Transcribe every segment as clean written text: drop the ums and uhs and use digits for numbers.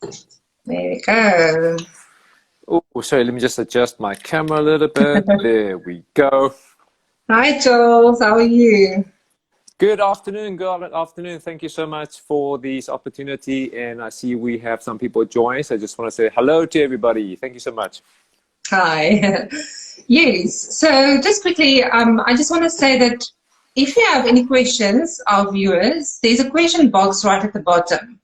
There we go. Oh, sorry, let me just adjust my camera a little bit. There we go. Hi, Jules. How are you? Good afternoon. Thank you so much for this opportunity. And I see we have some people join. So I just want to say hello to everybody. Thank you so much. Hi. Yes. So just quickly, I just want to say that if you have any questions, our viewers, there's a question box right at the bottom.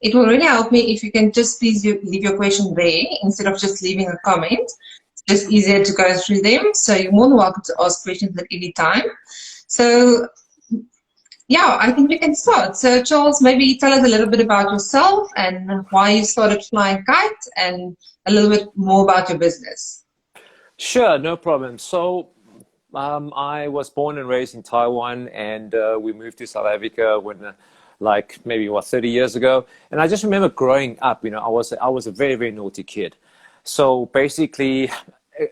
It will really help me if you can just please leave your question there instead of just leaving a comment. It's just easier to go through them. So you're more than welcome to ask questions at any time. So yeah, I think we can start. So Charles, maybe tell us a little bit about yourself and why you started flying kites and a little bit more about your business. Sure, no problem. I was born and raised in Taiwan, and we moved to South Africa when, like maybe 30 years ago. And I just remember growing up. I was a very very naughty kid. So basically,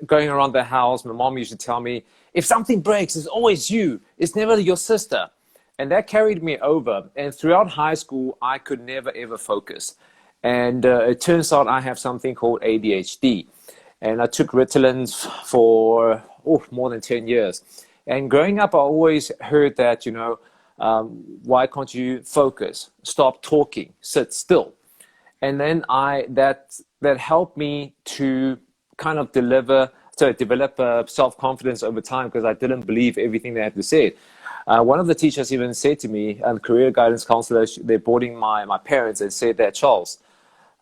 going around the house, my mom used to tell me, if something breaks, it's always you. It's never your sister. And that carried me over. And throughout high school, I could never ever focus. And it turns out I have something called ADHD. And I took Ritalin for more than 10 years. And growing up, I always heard that, why can't you focus? Stop talking, sit still. And then that helped me to kind of develop self-confidence over time because I didn't believe everything they had to say. One of the teachers even said to me, and career guidance counselors, they're boarding my parents and said that, Charles,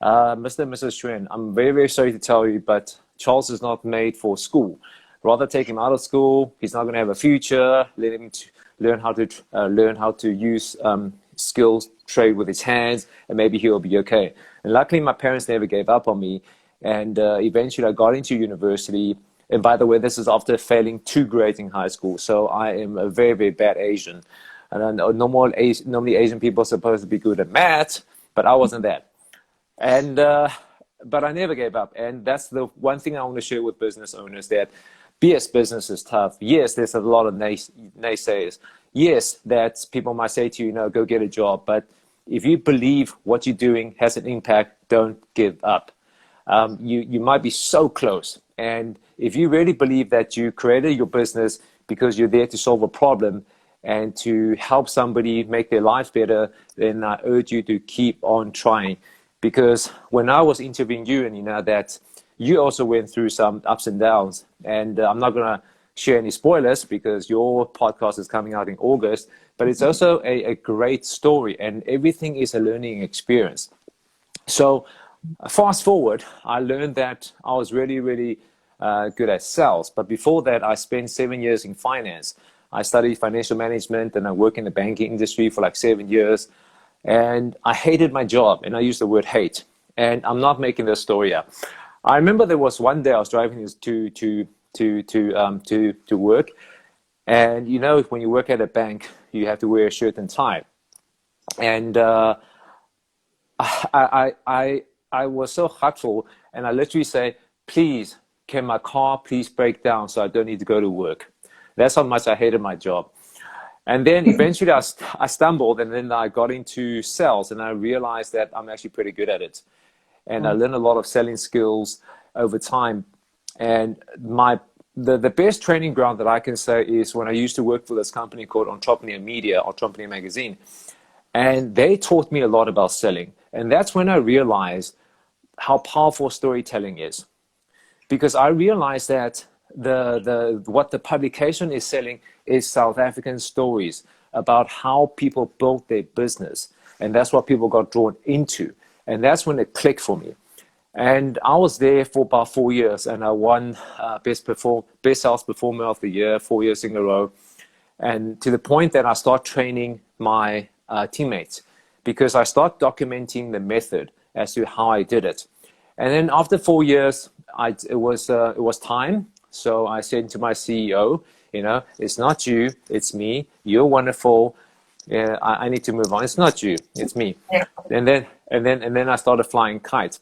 Mr. and Mrs. Hsuan, I'm very, very sorry to tell you, but Charles is not made for school. Rather take him out of school. He's not going to have a future. Let him learn how to use skills, trade with his hands, and maybe he'll be okay. And luckily, my parents never gave up on me. And eventually, I got into university. And by the way, this is after failing 2 grades in high school. So I am a very, very bad Asian. And normally Asian people are supposed to be good at math, but I wasn't that. And but I never gave up. And that's the one thing I want to share with business owners, that yes, business is tough. Yes, there's a lot of naysayers. Yes, that people might say to you, go get a job. But if you believe what you're doing has an impact, don't give up. You might be so close. And if you really believe that you created your business because you're there to solve a problem and to help somebody make their life better, then I urge you to keep on trying. Because when I was interviewing you, and that you also went through some ups and downs, and I'm not going to share any spoilers because your podcast is coming out in August, but it's also a great story, and everything is a learning experience. So fast forward, I learned that I was really, really good at sales. But before that, I spent 7 years in finance. I studied financial management, and I worked in the banking industry for like 7 years. And I hated my job, and I use the word hate. And I'm not making this story up. I remember there was one day I was driving to work, and when you work at a bank, you have to wear a shirt and tie. And I was so hurtful, and I literally say, please, can my car please break down so I don't need to go to work? That's how much I hated my job. And then eventually I stumbled, and then I got into sales, and I realized that I'm actually pretty good at it. And I learned a lot of selling skills over time. And the best training ground that I can say is when I used to work for this company called Entrepreneur Media, Entrepreneur Magazine. And they taught me a lot about selling. And that's when I realized how powerful storytelling is. Because I realized that what the publication is selling is South African stories about how people built their business. And that's what people got drawn into. And that's when it clicked for me. And I was there for about 4 years, and I won Best Sales Performer of the Year 4 years in a row. And to the point that I start training my teammates, because I start documenting the method as to how I did it. And then after 4 years, it was time. So I said to my CEO, it's not you, it's me. You're wonderful. Yeah, I need to move on. It's not you, it's me. Yeah. And then I started flying kites.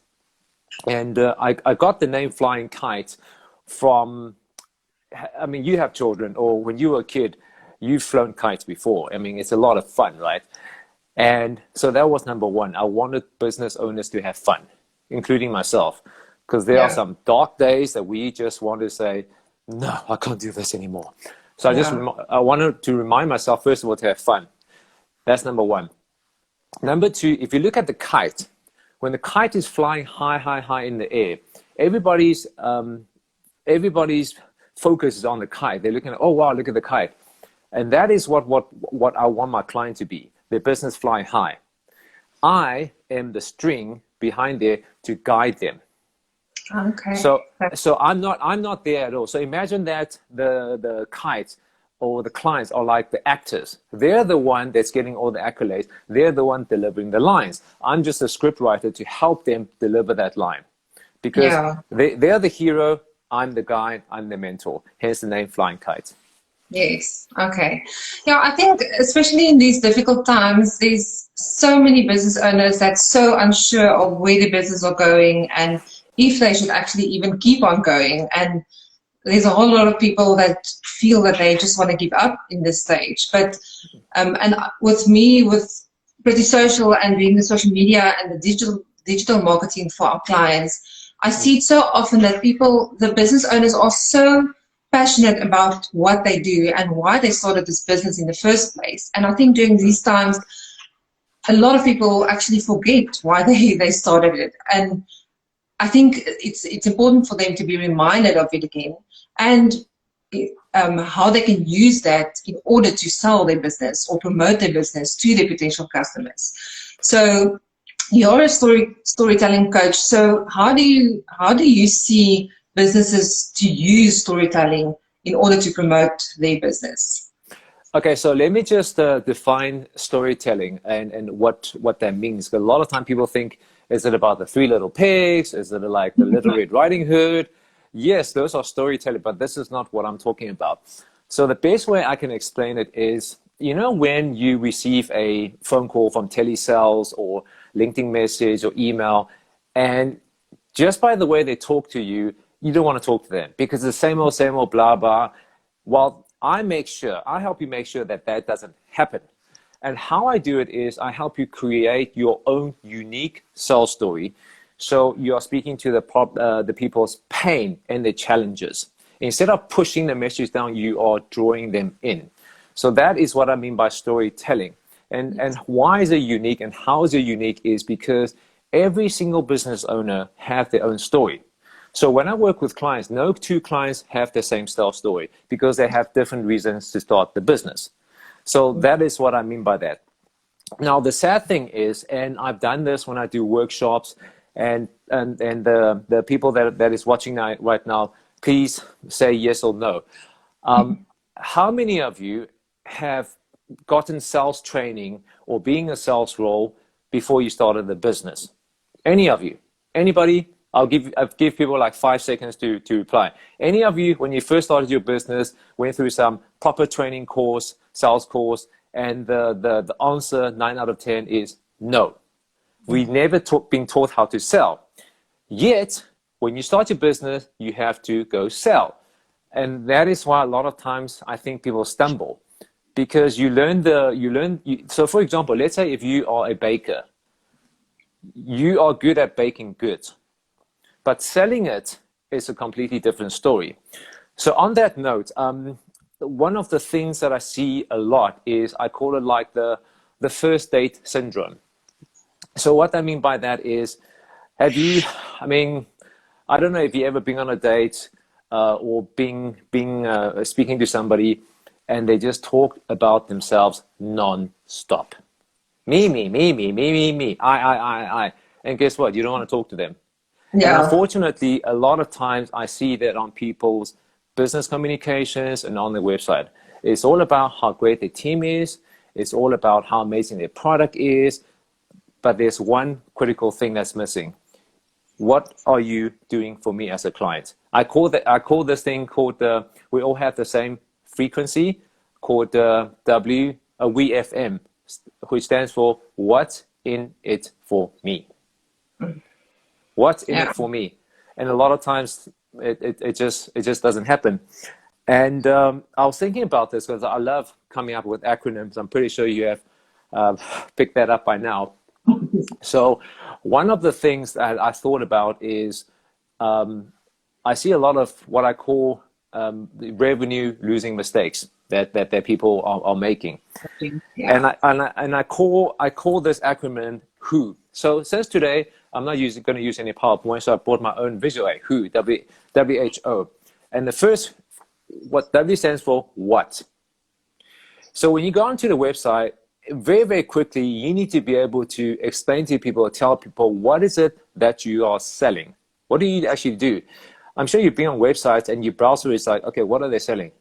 And I got the name Flying Kite from, you have children, or when you were a kid, you've flown kites before. It's a lot of fun, right? And so that was number one. I wanted business owners to have fun, including myself, because there are some dark days that we just want to say, no, I can't do this anymore. So I wanted to remind myself, first of all, to have fun. That's number one. Number two, if you look at the kite, when the kite is flying high, high, high in the air, everybody's focus is on the kite. They're looking at, oh, wow, look at the kite. And that is what I want my client to be, their business flying high. I am the string behind there to guide them. Okay. So I'm not there at all. So imagine that the kites or the clients are like the actors. They're the one that's getting all the accolades. They're the one delivering the lines. I'm just a script writer to help them deliver that line. Because they're the hero, I'm the guide, I'm the mentor. Hence the name Flying Kite. Yes. Okay. Yeah, I think especially in these difficult times, there's so many business owners that's so unsure of where the business are going and if they should actually even keep on going. And there's a whole lot of people that feel that they just want to give up in this stage. But and with me, with Pretty Social and being the social media and the digital marketing for our clients, I see it so often that the business owners are so passionate about what they do and why they started this business in the first place. And I think during these times, a lot of people actually forget why they started it. And I think it's important for them to be reminded of it again and how they can use that in order to sell their business or promote their business to their potential customers. So you're a storytelling coach. So how do you see businesses to use storytelling in order to promote their business? Okay, so let me just define storytelling and what that means. Because a lot of time people think, is it about the three little pigs? Is it like the Little Red Riding Hood? Yes, those are storytelling, but this is not what I'm talking about. So the best way I can explain it is, when you receive a phone call from telesales or LinkedIn message or email, and just by the way they talk to you, you don't want to talk to them because it's the same old, blah, blah. Well, I help you make sure that doesn't happen. And how I do it is I help you create your own unique sales story. So you are speaking to the people's pain and their challenges. Instead of pushing the message down, you are drawing them in. So that is what I mean by storytelling. And why is it unique and how is it unique is because every single business owner have their own story. So when I work with clients, no two clients have the same sales story because they have different reasons to start the business. So that is what I mean by that. Now, the sad thing is, and I've done this when I do workshops, and the people that is watching right now, please say yes or no. How many of you have gotten sales training or being a sales role before you started the business? Any of you? Anybody? I'll give people like 5 seconds to reply. Any of you, when you first started your business, went through some proper training course, sales course, and the answer 9 out of 10 is no. We've never been taught how to sell. Yet, when you start your business, you have to go sell. And that is why a lot of times I think people stumble because so for example, let's say if you are a baker, you are good at baking goods. But selling it is a completely different story. So on that note, one of the things that I see a lot is I call it like the first date syndrome. So what I mean by that is, I don't know if you ever been on a date or speaking to somebody and they just talk about themselves non-stop. Me, I. And guess what? You don't want to talk to them. Yeah. And unfortunately, a lot of times I see that on people's business communications and on their website. It's all about how great their team is. It's all about how amazing their product is. But there's one critical thing that's missing. What are you doing for me as a client? I call this thing called we all have the same frequency called WFM, which stands for what's in it for me. What's in it for me? And a lot of times it just doesn't happen. And I was thinking about this because I love coming up with acronyms. I'm pretty sure you have picked that up by now. So one of the things that I thought about is I see a lot of what I call the revenue losing mistakes that people are making. Yeah. And I call this acronym WHO. So since today, I'm not going to use any PowerPoint, so I brought my own visual aid, WHO, WHO. And the first, what W stands for what. So when you go onto the website, very, very quickly, you need to be able to explain to people, tell people, what is it that you are selling? What do you actually do? I'm sure you've been on websites and your browser is like, okay, what are they selling?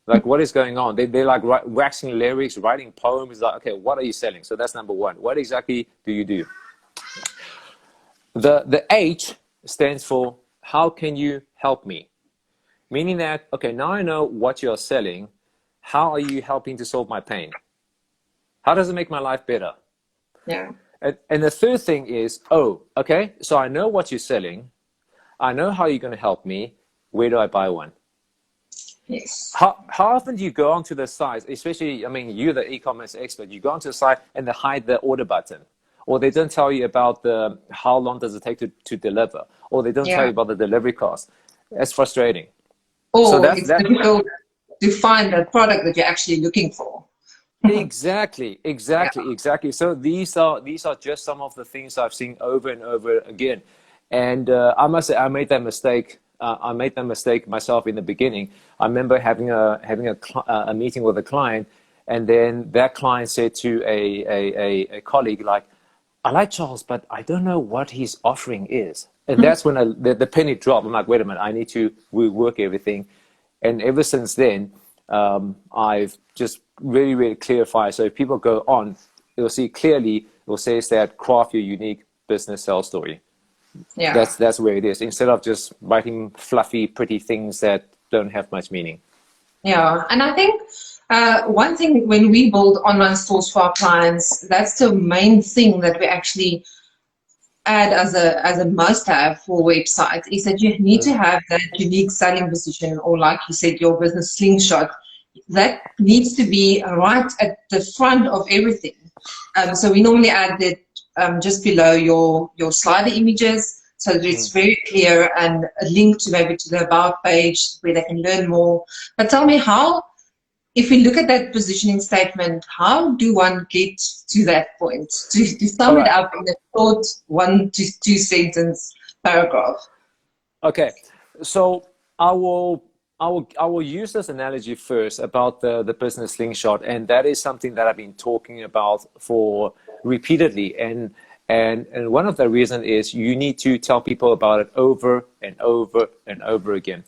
Like, what is going on? They're like waxing lyrics, writing poems. Like, okay, what are you selling? So that's number one. What exactly do you do? The H stands for how can you help me? Meaning that, okay, now I know what you're selling. How are you helping to solve my pain? How does it make my life better? Yeah. And the third thing is, oh, okay, so I know what you're selling. I know how you're going to help me. Where do I buy one? Yes. How often do you go onto the site, especially, I mean, you're the e-commerce expert, you go onto the site and they hide the order button, or they don't tell you about how long does it take to deliver, or they don't tell you about the delivery cost. That's frustrating. Or so it's difficult to find the product that you're actually looking for. Exactly. So these are just some of the things I've seen over and over again. And I must say, I made that mistake. I made that mistake myself in the beginning. I remember having a meeting with a client, and then that client said to a colleague, like, I like Charles, but I don't know what his offering is. And that's when the penny dropped. I'm like, wait a minute, I need to rework everything. And ever since then, I've just really, really clarified. So if people go on, they'll see clearly, it will say that craft your unique business sales story. Yeah. That's where it is, instead of just writing fluffy, pretty things that don't have much meaning. Yeah, and I think one thing when we build online stores for our clients, that's the main thing that we actually add as a must-have for websites, is that you need to have that unique selling position, or like you said, your business slingshot. That needs to be right at the front of everything. So we normally add that just below your slider images, so that it's very clear, and a link to maybe to the about page where they can learn more. But tell me, how, if we look at that positioning statement, how do one get to that point, to sum it up in a short 1 to 2 sentence paragraph? Okay, so I will use this analogy first about the business slingshot, and that is something that I've been talking about for repeatedly, and one of the reasons is you need to tell people about it over and over and over again.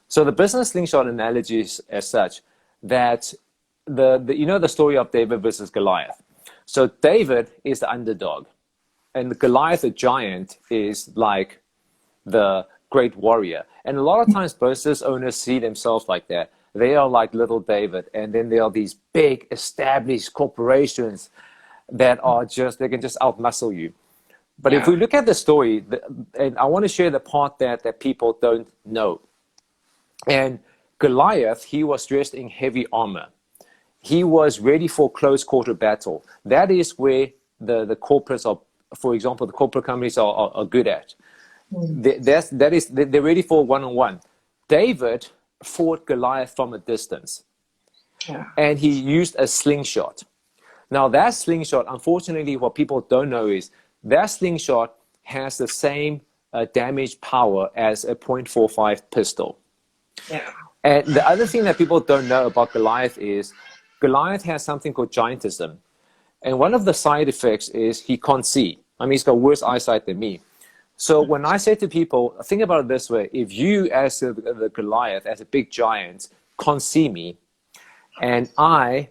So the business slingshot analogy is as such that the story of David versus Goliath. So David is the underdog, and Goliath, the giant, is like the great warrior. And a lot of times business owners see themselves like that. They are like little David, and then there are these big established corporations that are they can just outmuscle you. But if we look at the story, and I want to share the part that people don't know. And Goliath, he was dressed in heavy armor. He was ready for close quarter battle. That is where the corporates are, for example, the corporate companies are good at. They're ready for one-on-one. David fought Goliath from a distance, and he used a slingshot. Now that slingshot, unfortunately, what people don't know is that slingshot has the same damage power as a .45 pistol. Yeah. And the other thing that people don't know about Goliath is Goliath has something called giantism. And one of the side effects is he can't see. I mean, he's got worse eyesight than me. So when I say to people, think about it this way: if you, as the Goliath, as a big giant, can't see me, and I,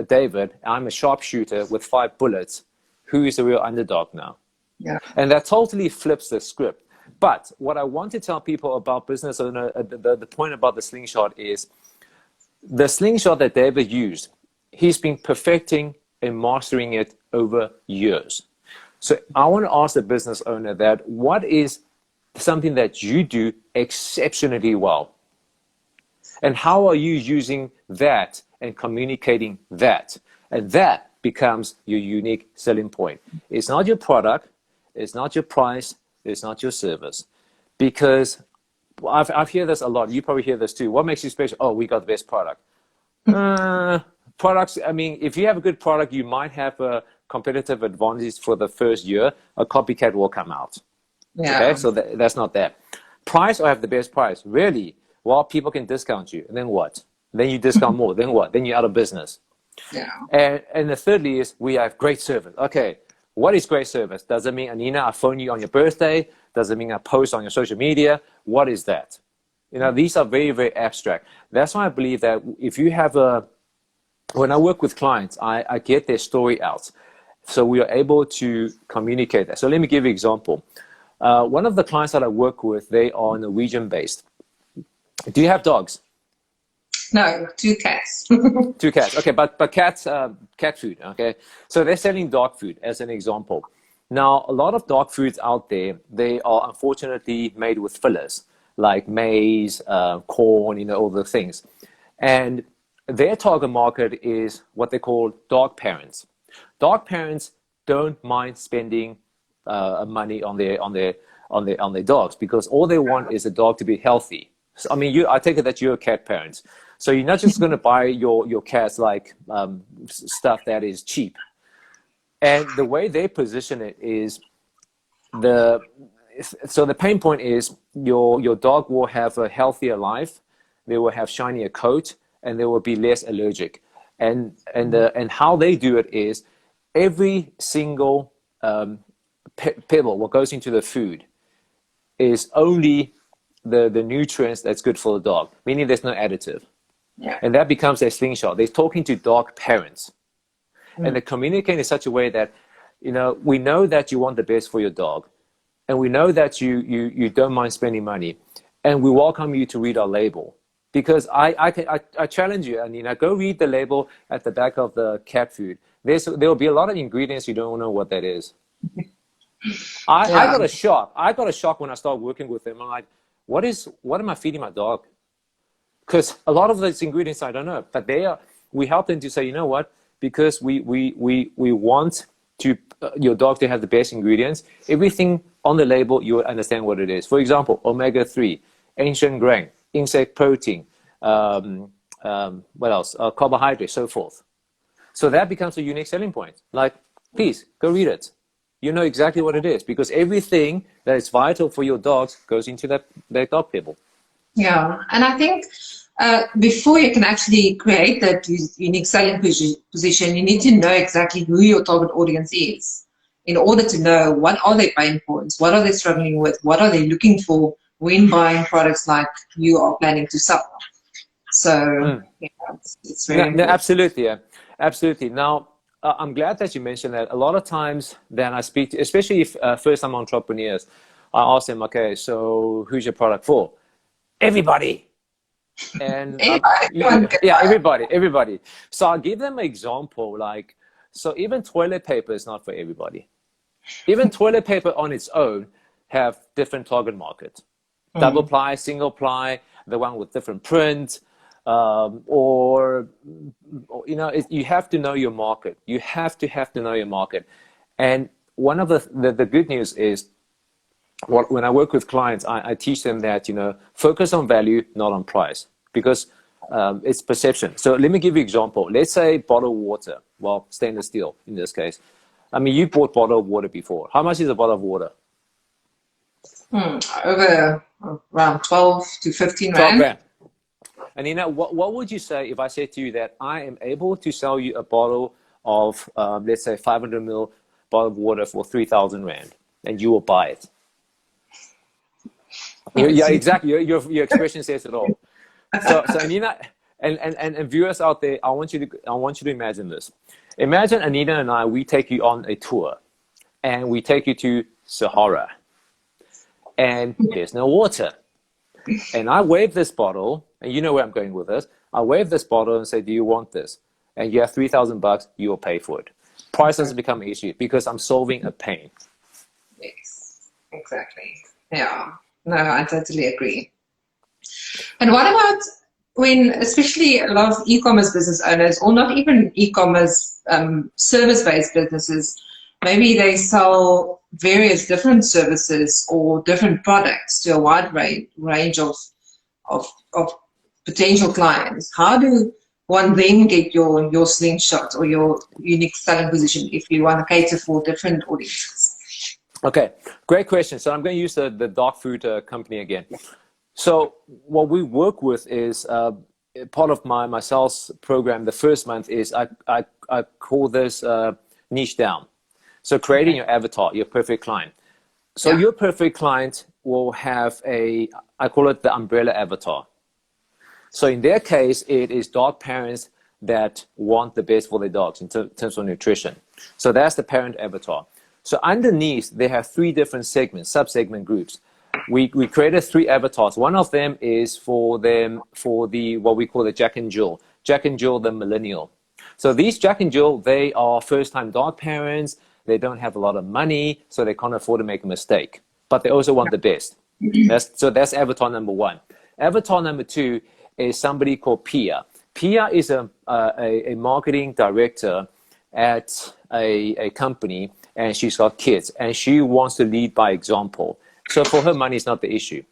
David, I'm a sharpshooter with 5 bullets, who is the real underdog now? Yeah. And that totally flips the script. But what I want to tell people about business owner, the point about the slingshot is the slingshot that David used, he's been perfecting and mastering it over years. So I want to ask the business owner that what is something that you do exceptionally well? And how are you using that and communicating that? And that becomes your unique selling point. It's not your product, it's not your price, it's not your service. Because I've heard this a lot. You probably hear this too. What makes you special? Oh, we got the best product. Products, I mean, if you have a good product, you might have a competitive advantage for the first year. A copycat will come out. Yeah. Okay, so that's not that. Price, or have the best price? Really? Well, people can discount you. And then what? Then you discount more. Then what? Then you're out of business. Yeah. And the thirdly is we have great service. Okay, what is great service? Does it mean, Anina, I phone you on your birthday? Does it mean I post on your social media? What is that? You know, these are very, very abstract. That's why I believe that if you have when I work with clients, I get their story out. So we are able to communicate that. So let me give you an example. One of the clients that I work with, they are Norwegian-based. Do you have dogs? No, 2 cats. 2 cats. Okay, but cats, cat food. Okay, so they're selling dog food as an example. Now, a lot of dog foods out there, they are unfortunately made with fillers, like maize, corn, you know, all the things. And their target market is what they call dog parents. Dog parents don't mind spending money on their dogs, because all they want is a dog to be healthy. So, I mean, I take it that you're a cat parent. So you're not just going to buy your cats like stuff that is cheap. And the way they position it is so the pain point is your dog will have a healthier life, they will have shinier coat, and they will be less allergic. And how they do it is every single pebble, what goes into the food, is only the nutrients that's good for the dog, meaning there's no additive. Yeah. And that becomes their slingshot. They're talking to dog parents. And they communicate in such a way that, you know, we know that you want the best for your dog, and we know that you don't mind spending money, and we welcome you to read our label. Because I challenge you, and, you know, go read the label at the back of the cat food. There will be a lot of ingredients you don't know what that is. I got a shock. I got a shock when I started working with them. I'm like, what am I feeding my dog? Because a lot of those ingredients I don't know, but we help them to say, you know what? Because we want your dog to have the best ingredients. Everything on the label, you will understand what it is. For example, omega-3, ancient grain, insect protein, what else? Carbohydrates, so forth. So that becomes a unique selling point. Like, please go read it. You know exactly what it is, because everything that is vital for your dogs goes into that dog pebble. Yeah, and I think before you can actually create that unique selling position, you need to know exactly who your target audience is in order to know what are their pain points, what are they struggling with, what are they looking for when buying products like you are planning to sell. So yeah, it's very important. Absolutely, yeah. Absolutely. Now, I'm glad that you mentioned that. A lot of times then I speak to, especially if first-time entrepreneurs, I ask them, okay, so who's your product for? Everybody. And everybody. So I'll give them an example, like, so even toilet paper is not for everybody. Even toilet paper on its own have different target market. Double ply, single ply, the one with different print, or you know, you have to know your market. You have to know your market. And one of the good news is, when I work with clients, I teach them that, you know, focus on value, not on price, because it's perception. So let me give you an example. Let's say bottled water, well, stainless steel in this case. I mean, you bought bottled water before. How much is a bottle of water? Over around 12 to 15 12 rand. grand. And you know, what would you say if I said to you that I am able to sell you a bottle of, let's say 500 ml bottle of water for 3,000 rand, and you will buy it? Yeah, exactly. Your expression says it all. So Anina and viewers out there, I want you to imagine this. Imagine Anina and I, we take you on a tour, and we take you to Sahara, and there's no water. And I wave this bottle, and you know where I'm going with this. I wave this bottle and say, do you want this? And you have 3,000 bucks, you will pay for it. Price doesn't become an issue because I'm solving a pain. Yes, exactly. Yeah, no, I totally agree. And what about when especially a lot of e-commerce business owners, or not even e-commerce service-based businesses, maybe they sell various different services or different products to a wide range of potential clients. How do one then get your slingshot or your unique selling position if you want to cater for different audiences? Okay, great question. So I'm going to use the dog food company again. So what we work with is part of my sales program. The first month is I call this niche down. So creating your avatar, your perfect client. So your perfect client will have I call it the umbrella avatar. So in their case, it is dog parents that want the best for their dogs in terms of nutrition. So that's the parent avatar. So underneath, they have 3 different segments, sub-segment groups. We created 3 avatars. One of them is for the what we call the Jack and Jill the millennial. So these Jack and Jill, they are first-time dog parents. They don't have a lot of money, so they can't afford to make a mistake. But they also want the best. So that's avatar number 1. Avatar number 2 is somebody called Pia. Pia is a marketing director at a company, and she's got kids, and she wants to lead by example. So for her, money is not the issue.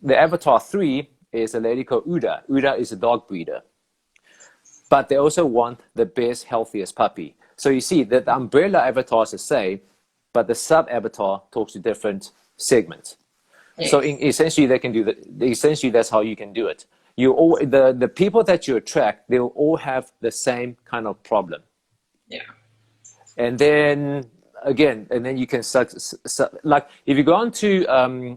The avatar 3 is a lady called Uda. Uda is a dog breeder. But they also want the best, healthiest puppy. So you see that the umbrella avatar is the same, but the sub-avatar talks to different segments. Yes. So essentially, they can do essentially, that's how you can do it. The people that you attract, they will all have the same kind of problem. Yeah. And then again, you can like if you go on to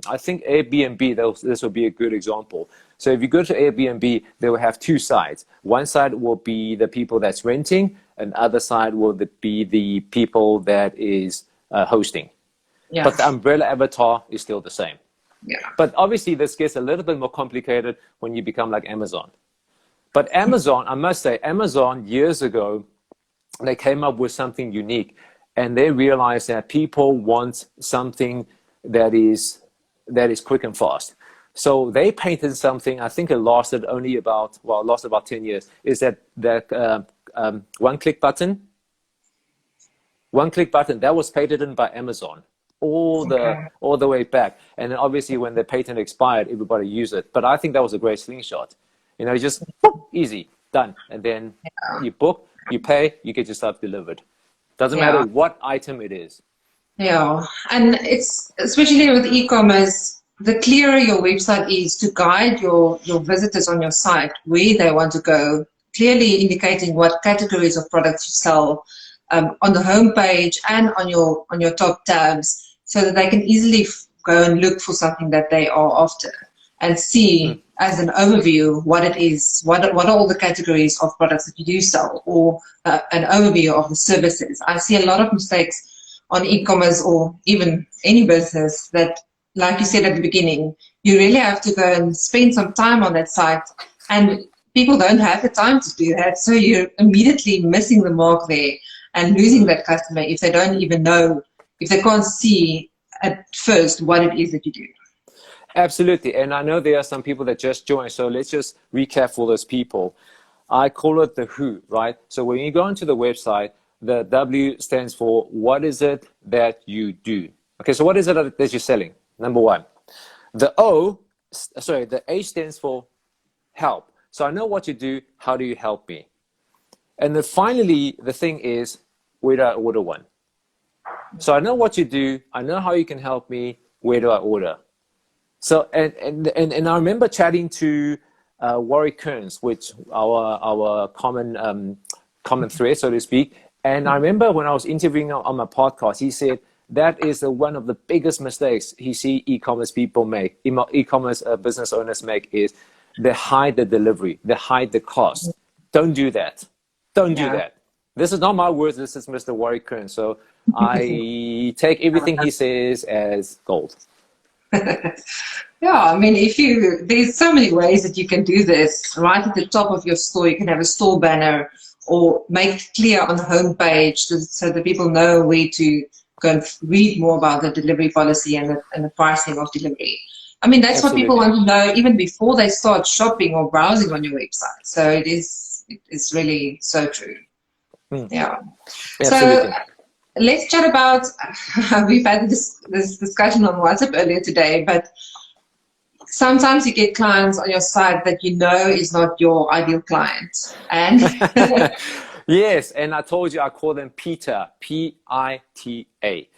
I think Airbnb, this will be a good example. So if you go to Airbnb, they will have 2 sides. One side will be the people that's renting, and other side will be the people that is hosting. Yeah. But the umbrella avatar is still the same. Yeah. But obviously, this gets a little bit more complicated when you become like Amazon. But Amazon, I must say, Amazon years ago, they came up with something unique, and they realized that people want something that is quick and fast. So they painted something. I think it lasted about 10 years. Is that one-click button? One-click button that was patented by Amazon all the way back. And then obviously, when the patent expired, everybody used it. But I think that was a great slingshot. Just boop, easy, done, and then you book, you pay, you get your stuff delivered. Doesn't matter what item it is. Yeah, and it's especially with e-commerce, the clearer your website is to guide your visitors on your site where they want to go, clearly indicating what categories of products you sell on the home page and on your top tabs, so that they can easily go and look for something that they are after and see as an overview what it is, what are all the categories of products that you do sell, or an overview of the services. I see a lot of mistakes on e-commerce or even any business that, like you said at the beginning, you really have to go and spend some time on that site, and people don't have the time to do that, so you're immediately missing the mark there and losing that customer if they don't even know, if they can't see at first what it is that you do. Absolutely. And I know there are some people that just joined, so let's just recap for those people. I call it the who, right? So when you go onto the website, the W stands for what is it that you do? Okay, so what is it that you're selling? Number 1. The H stands for help. So I know what you do. How do you help me? And then finally, the thing is, where do I order one? So I know what you do. I know how you can help me. Where do I order? So, and I remember chatting to Warwick Kearns, which our common thread, so to speak. And I remember when I was interviewing on my podcast, he said that is one of the biggest mistakes he see e-commerce people make, e-commerce business owners make, is they hide the delivery, they hide the cost. Don't do that. Don't do that. This is not my words. This is Mr. Warwick Kearns. So I take everything he says as gold. Yeah, I mean, there's so many ways that you can do this. Right at the top of your store, you can have a store banner, or make it clear on the homepage so that people know where to go and read more about the delivery policy and the pricing of delivery. I mean, that's what Absolutely. people want to know even before they start shopping or browsing on your website. So it's really so true. Yeah. So Absolutely. let's chat about, we've had this discussion on WhatsApp earlier today, but sometimes you get clients on your site that you know is not your ideal client. And Yes, and I told you I call them PITA, P-I-T-A.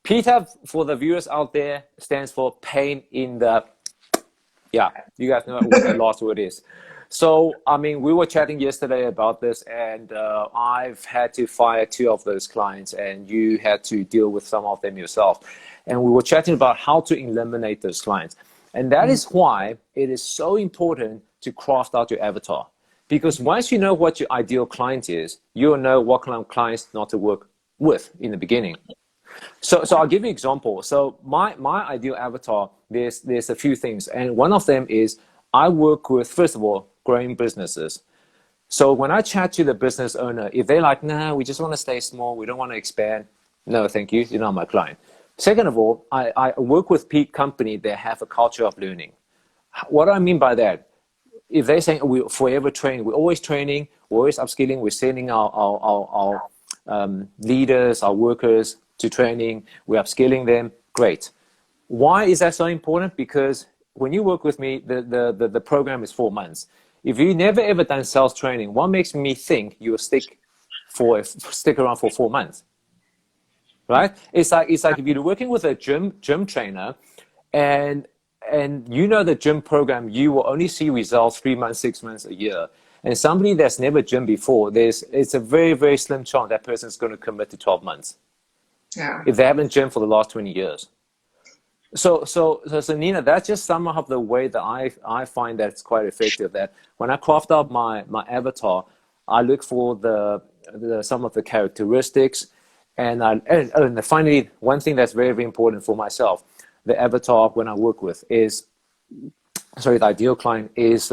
PITA, for the viewers out there, stands for pain in the, yeah, you guys know what the last word is. So, I mean, we were chatting yesterday about this, and I've had to fire 2 of those clients, and you had to deal with some of them yourself. And we were chatting about how to eliminate those clients. And that is why it is so important to craft out your avatar. Because once you know what your ideal client is, you'll know what kind of clients not to work with in the beginning. So I'll give you an example. So my ideal avatar, there's a few things. And one of them is I work with, first of all, growing businesses. So when I chat to the business owner, if they're like, nah, we just want to stay small, we don't want to expand, no, thank you, you're not my client. Second of all, I work with peak company that have a culture of learning. What do I mean by that? If they're saying we're forever training, we're always training, we're always upskilling, we're sending our leaders, our workers to training, we're upskilling them, great. Why is that so important? Because when you work with me, the program is 4 months. If you never ever done sales training, what makes me think you will stick around for 4 months? Right? It's like if you're working with a gym trainer, and you know the gym program, you will only see results 3 months, 6 months, a year. And somebody that's never gym before, it's a very, very slim chance that person's going to commit to 12 months. yeah, If they haven't gym for the last 20 years. So Nina, that's just some of the way that I find that it's quite effective. That when I craft out my avatar, I look for some of the characteristics, and finally, one thing that's very, very important for myself, the avatar when I work with is, the ideal client is,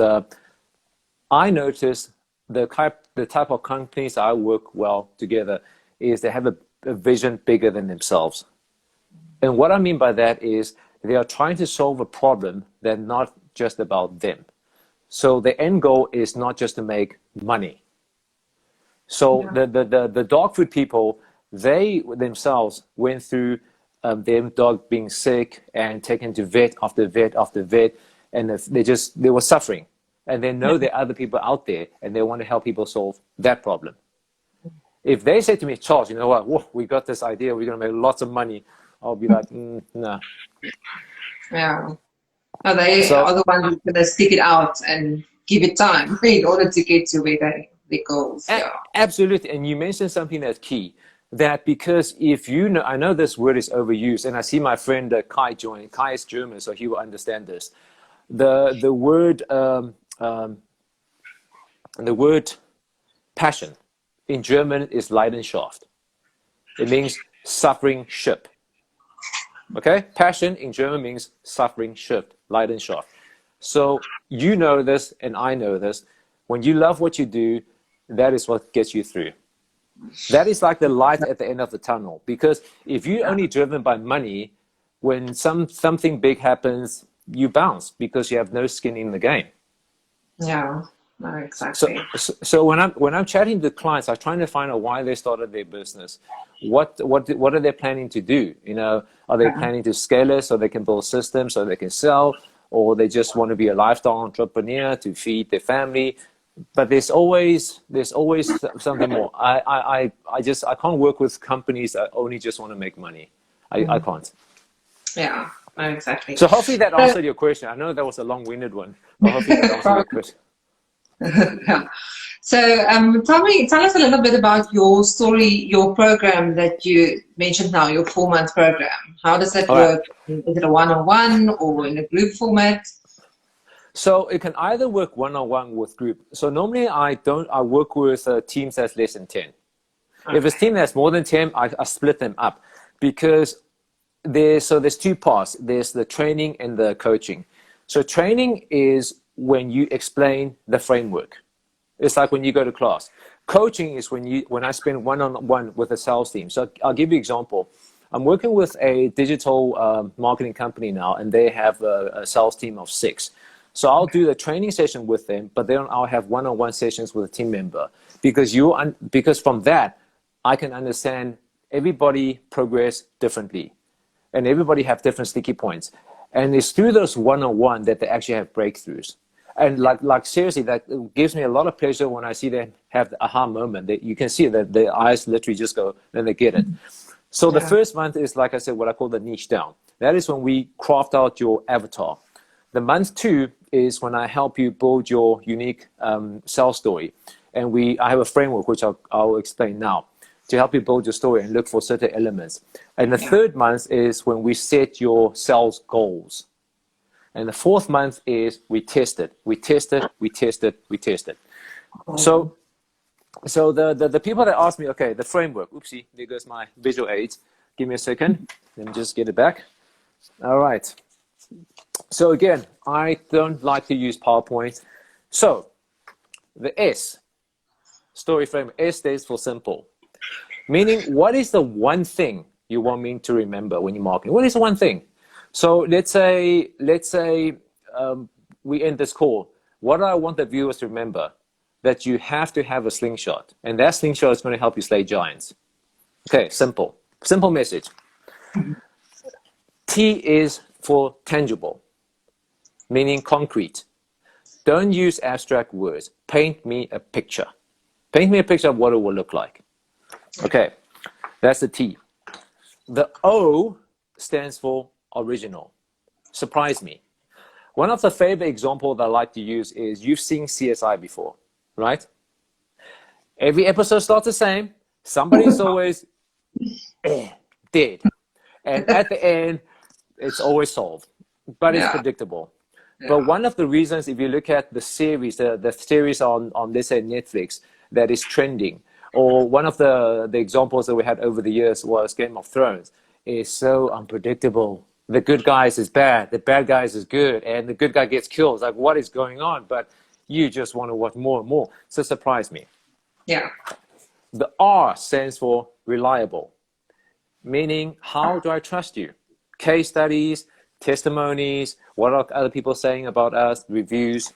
I notice the type of companies I work well together is they have a vision bigger than themselves. And what I mean by that is they are trying to solve a problem that's not just about them. So the end goal is not just to make money. So the dog food people, they themselves went through their dog being sick and taken to vet after vet after vet, and they were suffering. And they know there are other people out there, and they want to help people solve that problem. If they say to me, Charles, you know what, whoa, we got this idea, we're going to make lots of money, I'll be like, nah. yeah. No, they are the ones who's going to stick it out and give it time in order to get to where their goals. Yeah. Absolutely. And you mentioned something that's key, that because if you know, I know this word is overused, and I see my friend Kai join. Kai is German, so he will understand this. The word passion in German is Leidenschaft. It means suffering ship. Okay? Passion in German means suffering ship, Leidenschaft. So you know this, and I know this. When you love what you do, that is what gets you through. That is like the light at the end of the tunnel. Because if you're only driven by money, when something big happens, you bounce because you have no skin in the game. Yeah, no, exactly. So when I'm chatting to clients, I'm trying to find out why they started their business. What are they planning to do? You know, are they planning to scale it so they can build systems so they can sell, or they just want to be a lifestyle entrepreneur to feed their family? But there's always something more. I can't work with companies that only just want to make money. I can't. Yeah, no, exactly. So hopefully that answered your question. I know that was a long-winded one, but hopefully that answered your question. Yeah. So tell us a little bit about your story, your program that you mentioned now, your 4-month program. How does that work? Right. Is it a one-on-one or in a group format? So it can either work one-on-one with group. So normally I work with teams that's less than 10. Okay. If it's a team that's more than 10, I split them up, because there's 2 parts. There's the training and the coaching. So training is when you explain the framework. It's like when you go to class. Coaching is when I spend one-on-one with a sales team. So I'll give you an example. I'm working with a digital marketing company now, and they have a sales team of 6. So I'll do the training session with them, but then I'll have one-on-one sessions with a team member, because from that, I can understand everybody progress differently, and everybody have different sticky points. And it's through those one-on-one that they actually have breakthroughs. And like seriously, that gives me a lot of pleasure when I see them have the aha moment. That you can see that their eyes literally just go, then they get it. So the first month is, like I said, what I call the niche down. That is when we craft out your avatar. The month 2 is when I help you build your unique sales story. And I have a framework, which I'll explain now, to help you build your story and look for certain elements. And the third month is when we set your sales goals. And the 4th month is we test it. We test it, we test it, we test it. So the people that ask me, okay, the framework, oopsie, there goes my visual aids. Give me a second. Let me just get it back. All right. So again, I don't like to use PowerPoint. So the S, story framework, S stands for simple. Meaning, what is the one thing you want me to remember when you're marketing? What is the one thing? So let's say we end this call. What do I want the viewers to remember? That you have to have a slingshot, and that slingshot is going to help you slay giants. Okay, simple message. T is for tangible, meaning concrete. Don't use abstract words. Paint me a picture. Paint me a picture of what it will look like. Okay, that's the T. The O stands for original. Surprise me. One of the favorite examples that I like to use is, you've seen CSI before, right? Every episode starts the same. Somebody's always dead. And at the end, it's always solved. But it's predictable. But one of the reasons, if you look at the series, the series on let's say Netflix that is trending, or one of the examples that we had over the years was Game of Thrones, is so unpredictable. The good guys is bad, the bad guys is good, and the good guy gets killed. It's like, what is going on? But you just want to watch more and more. So surprise me. Yeah. The R stands for reliable, meaning, how do I trust you? Case studies, testimonies, what are other people saying about us, reviews.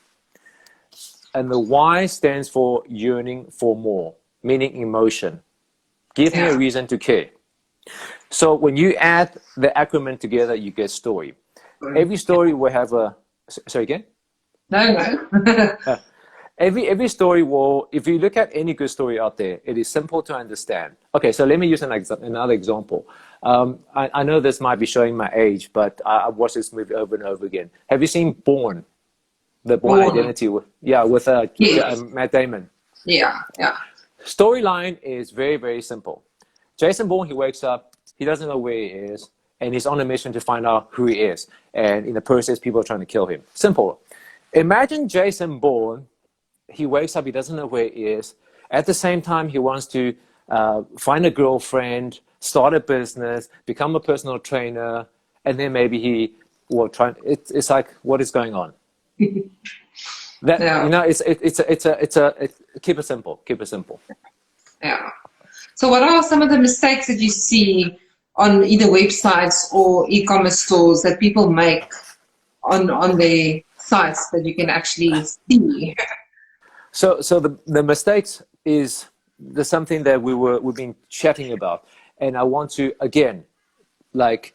And the Y stands for yearning for more, meaning emotion. Give me a reason to care. So when you add the acronym together, you get story. Every story will have a... Sorry, again? No. Every story will... If you look at any good story out there, it is simple to understand. Okay, so let me use another example. I know this might be showing my age, but I've watched this movie over and over again. Have you seen Bourne? The Bourne Identity? With Matt Damon. Yeah. Storyline is very, very simple. Jason Bourne, he wakes up, he doesn't know where he is, and he's on a mission to find out who he is. And in the process, people are trying to kill him. Simple. Imagine Jason Bourne, he wakes up, he doesn't know where he is. At the same time, he wants to find a girlfriend, start a business, become a personal trainer, and then maybe he will try. It's like, what is going on? That you know, it's keep it simple. Keep it simple. Yeah. So, what are some of the mistakes that you see on either websites or e-commerce stores that people make on their sites that you can actually see? So the mistakes is something that we've been chatting about, and I want to again, like,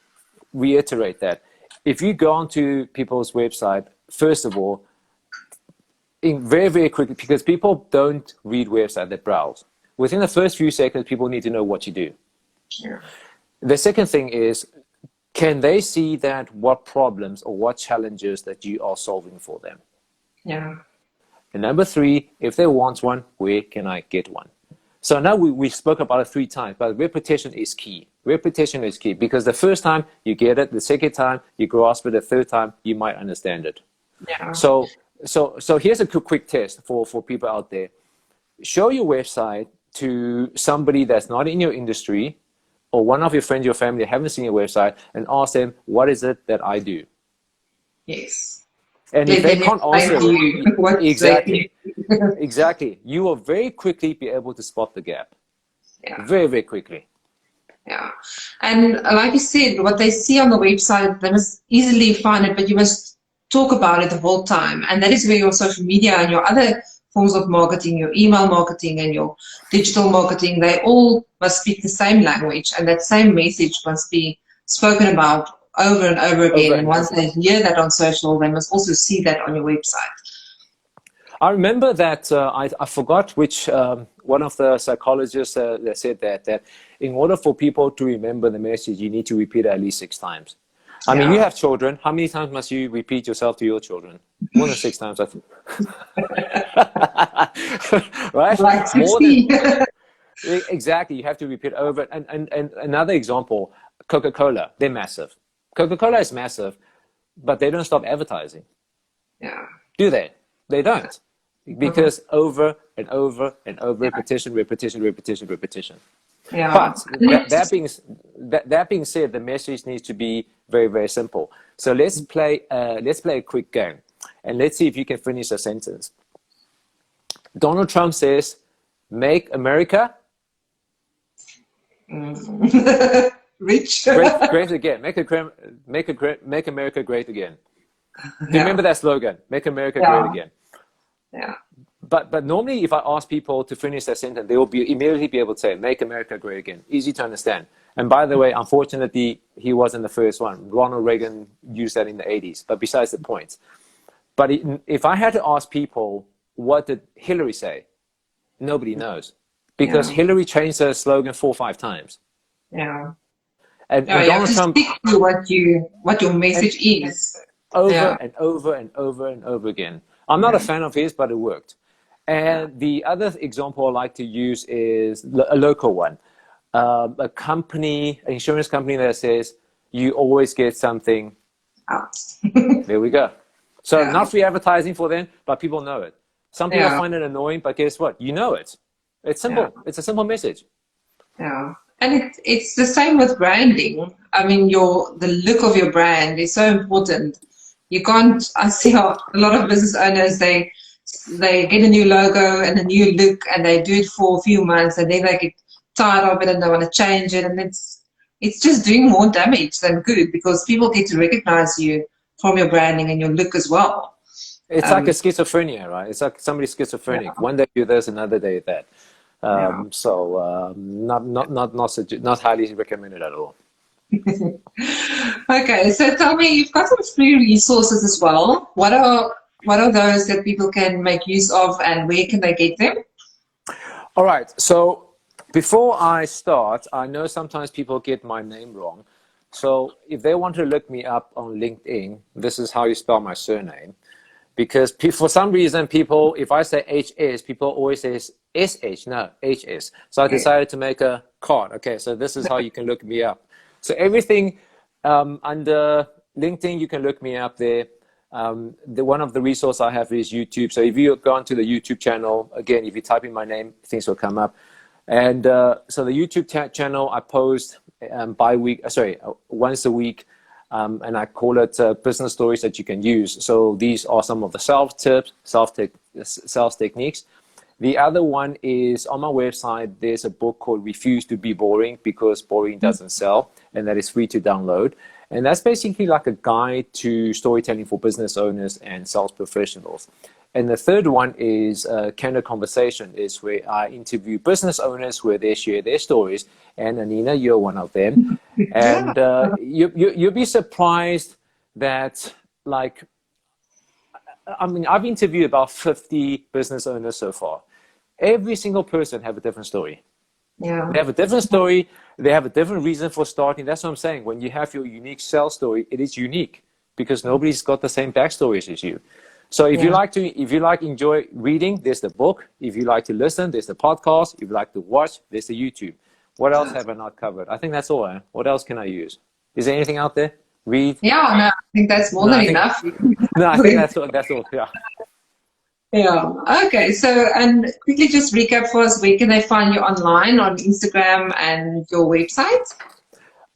reiterate that if you go onto people's website, first of all, very, very quickly, because people don't read website, they browse. Within the first few seconds, people need to know what you do. Sure. The second thing is, can they see that what problems or what challenges that you are solving for them? Yeah. And number 3, if they want one, where can I get one? So now we spoke about it 3 times, but repetition is key. Repetition is key, because the first time you get it, the second time you grasp it, the third time you might understand it. Yeah. So here's a quick test for people out there. Show your website to somebody that's not in your industry, or one of your friends, your family, haven't seen your website, and ask them, what is it that I do? Yes. And if they can't answer exactly, you will very quickly be able to spot the gap. Yeah. Very, very quickly. Yeah. And like you said, what they see on the website, they must easily find it, but you must talk about it the whole time. And that is where your social media and your other forms of marketing, your email marketing and your digital marketing, they all must speak the same language, and that same message must be spoken about over and over again. And once they hear that on social, they must also see that on your website. I remember that I forgot which one of the psychologists that said that in order for people to remember the message, you need to repeat it at least 6 times. I mean, you have children. How many times must you repeat yourself to your children? More than 6 times, I think. Right? Like More than, exactly. You have to repeat over. And another example, Coca-Cola. They're massive. Coca-Cola is massive, but they don't stop advertising. Yeah. Do they? They don't. Because over and over and over, repetition. Yeah. But that being said, the message needs to be very, very simple. So let's play a quick game, and let's see if you can finish a sentence. Donald Trump says, "Make America rich, great again. Make America great again." Do you remember that slogan? Make America great again. Yeah. But normally, if I ask people to finish their sentence, they will immediately be able to say, "Make America great again." Easy to understand. And by the way, unfortunately, he wasn't the first one. Ronald Reagan used that in the 80s. But besides the point. But if I had to ask people, what did Hillary say? Nobody knows. Because Hillary changed her slogan 4 or 5 times. Yeah. And you Donald have to Trump, stick to what your message is. over and over and over and over again. I'm not a fan of his, but it worked. And the other example I like to use is a local one. A company, an insurance company that says, you always get something out. There we go. So not free advertising for them, but people know it. Some people find it annoying, but guess what? You know it. It's simple. It's a simple message. Yeah. And it's the same with branding. I mean, the look of your brand is so important. You can't, I see how a lot of business owners, they get a new logo and a new look, and they do it for a few months, and then they get tired of it and they want to change it, and it's just doing more damage than good, because people get to recognize you from your branding and your look as well. It's like a schizophrenia, right? It's like somebody's schizophrenic. One day you're this, another day that. So not highly recommended at all. Okay, so tell me, you've got some free resources as well. What are those that people can make use of, and where can they get them? All right. So before I start, I know sometimes people get my name wrong. So if they want to look me up on LinkedIn, this is how you spell my surname. Because for some reason, people, if I say HS, people always say SH, no, HS. So I decided to make a card. Okay, so this is how you can look me up. So everything under LinkedIn, you can look me up there. One of the resources I have is YouTube. So if you go onto the YouTube channel, again, if you type in my name, things will come up. And so the YouTube channel, I post once a week. And I call it business stories that you can use. So these are some of the sales techniques. The other one is on my website, there's a book called Refuse to Be Boring, because boring doesn't sell, and that is free to download. And that's basically like a guide to storytelling for business owners and sales professionals. And the third one is Candid Conversation, is where I interview business owners where they share their stories. And Anina, you're one of them. And you'll be surprised that, like, I mean, I've interviewed about 50 business owners so far. Every single person have a different story. Yeah. They have a different story. They have a different reason for starting. That's what I'm saying. When you have your unique sales story, it is unique because nobody's got the same backstories as you. So if you enjoy reading, there's the book. If you like to listen, there's the podcast. If you like to watch, there's the YouTube. What else have I not covered? I think that's all. What else can I use? Is there anything out there? Read? Yeah, no, I think that's more than enough. No, I think that's all. That's all. Yeah. Yeah. Okay. So, and quickly just recap for us, where can they find you online, on Instagram and your website?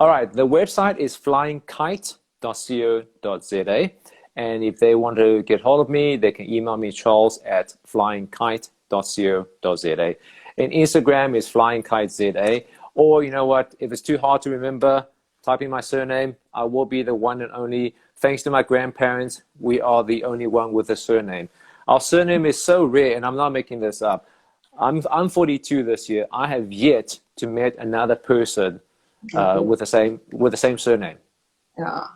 All right. The website is flyingkite.co.za. And if they want to get hold of me, they can email me, Charles@flyingkite.co.za. And Instagram is flyingkiteza. Or you know what, if it's too hard to remember, type in my surname. I will be the one and only. Thanks to my grandparents, we are the only one with a surname. Our surname is so rare, and I'm not making this up. I'm 42 this year. I have yet to meet another person with the same surname. Yeah.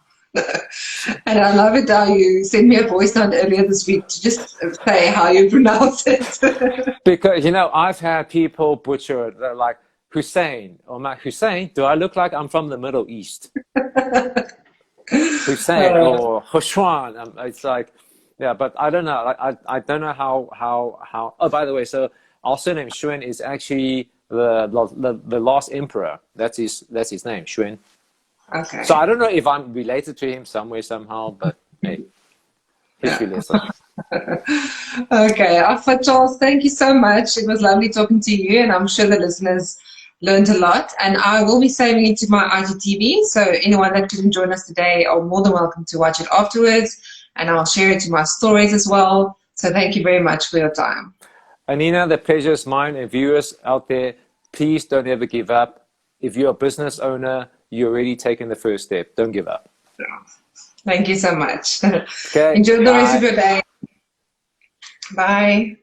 And I love it how you sent me a voice note earlier this week to just say how you pronounce it. Because, you know, I've had people butcher it. They're like, Hussein. Or my Hussein, do I look like I'm from the Middle East? Hussein or Hsuan. It's like, yeah, but I don't know. I don't know how. Oh, by the way, so our surname Hsuan is actually the last emperor. That's his name, Hsuan. Okay. So I don't know if I'm related to him some way, somehow, but hey, history lesson. Okay, Charles, thank you so much. It was lovely talking to you, and I'm sure the listeners learned a lot. And I will be saving it to my IGTV, so anyone that couldn't join us today are more than welcome to watch it afterwards, and I'll share it to my stories as well. So thank you very much for your time. Anina, the pleasure is mine, and viewers out there, please don't ever give up. If you're a business owner, you're already taking the first step. Don't give up. Thank you so much. Okay, Enjoy the rest of bye. your day. Bye.